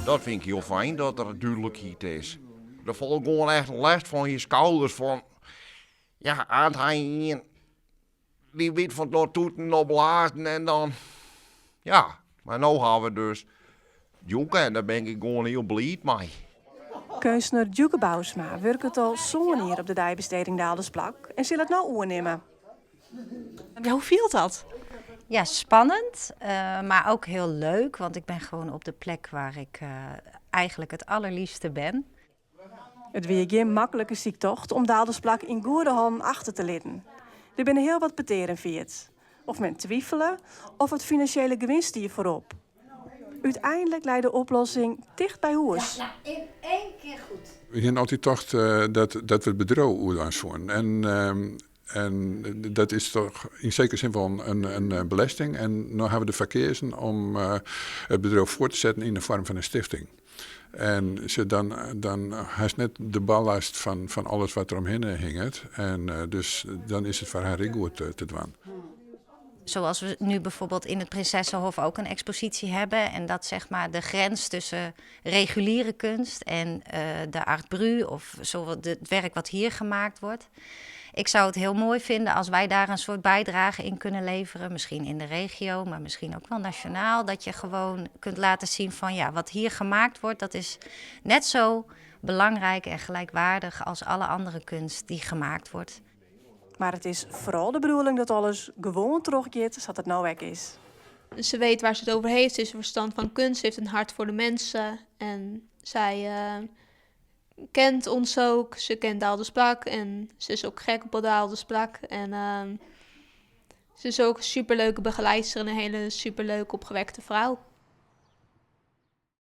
Dat vind ik heel fijn, dat er duidelijkheid is. Er valt gewoon echt een last van je schouders van... Ja, aanhangingen... Die weet van door toeten op blazen en dan... Ja, maar nu gaan we dus... Joeken en daar ben ik gewoon heel blij mee. Keusner Djoeke Bousma werkt al zo'n hier op de dijbesteding Daaldersplak en zal het nou oernemen. Ja, hoe viel dat? Ja, spannend, maar ook heel leuk, want ik ben gewoon op de plek waar ik eigenlijk het allerliefste ben. Het weer geen makkelijke ziektocht om Daaldersplak in goede handen achter te laten. Er binnen heel wat beteren viert. Of men twijfelen, of het financiële gewinst hier voorop. Uiteindelijk leidt de oplossing dicht bij huis. Ja, in één keer goed. We hebben altijd gedacht dat we het bedrijf uitvoeren. En dat is toch in zekere zin wel een belasting. En nu hebben we de verkeersen om het bedrijf voor te zetten in de vorm van een stichting. En dan heeft net de ballast van alles wat er omheen hing. En dus dan is het voor haar heel goed te doen. Zoals we nu bijvoorbeeld in het Prinsessenhof ook een expositie hebben. En dat zeg maar de grens tussen reguliere kunst en de art brut of het werk wat hier gemaakt wordt. Ik zou het heel mooi vinden als wij daar een soort bijdrage in kunnen leveren. Misschien in de regio, maar misschien ook wel nationaal. Dat je gewoon kunt laten zien van ja, wat hier gemaakt wordt, dat is net zo belangrijk en gelijkwaardig als alle andere kunst die gemaakt wordt. Maar het is vooral de bedoeling dat alles gewoon terugkeert zoals het nou weg is. Ze weet waar ze het over heeft. Ze heeft verstand van kunst. Ze heeft een hart voor de mensen. En zij kent ons ook. Ze kent Daaldersplak. En ze is ook gek op Daaldersplak. En ze is ook een superleuke begeleidster en een hele superleuke opgewekte vrouw.